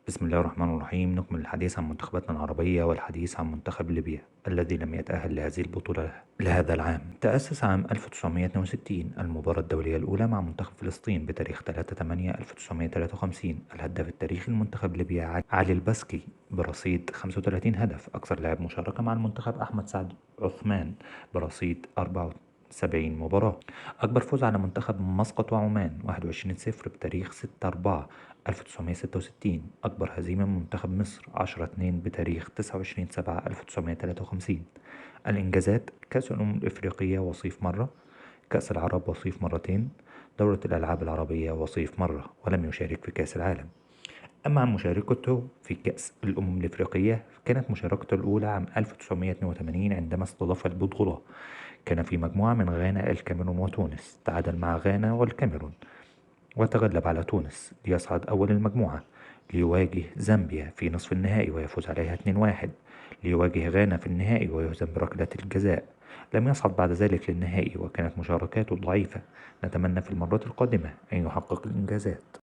بسم الله الرحمن الرحيم. نكمل الحديث عن منتخباتنا العربية والحديث عن منتخب ليبيا الذي لم يتأهل لهذه البطولة لهذا العام. تأسس عام 1962 المباراة الدولية الأولى مع منتخب فلسطين بتاريخ 3/8/1953. الهداف التاريخي لمنتخب ليبيا علي البسكي برصيد 35 هدف. أكثر لاعب مشاركة مع المنتخب أحمد سعد عثمان برصيد 74 مباراة. أكبر فوز على منتخب مسقط وعمان 21-0 بتاريخ 6/4/1966. أكبر هزيمة من منتخب مصر 10-2 بتاريخ 29/7/1953. الإنجازات: كأس الأمم الإفريقية وصيف مرة، كأس العرب وصيف مرتين، دورة الألعاب العربية وصيف مرة، ولم يشارك في كأس العالم. أما عن مشاركته في كأس الأمم الإفريقية فكانت مشاركته الأولى عام 1982 عندما استضاف البطولة. كان في مجموعة من غانا، الكاميرون وتونس. تعادل مع غانا والكاميرون وتغلب على تونس ليصعد أول المجموعة، ليواجه زامبيا في نصف النهائي ويفوز عليها 2-1، ليواجه غانا في النهائي ويهزم بركلة الجزاء. لم يصعد بعد ذلك للنهائي وكانت مشاركاته ضعيفة. نتمنى في المرات القادمة أن يحقق الإنجازات.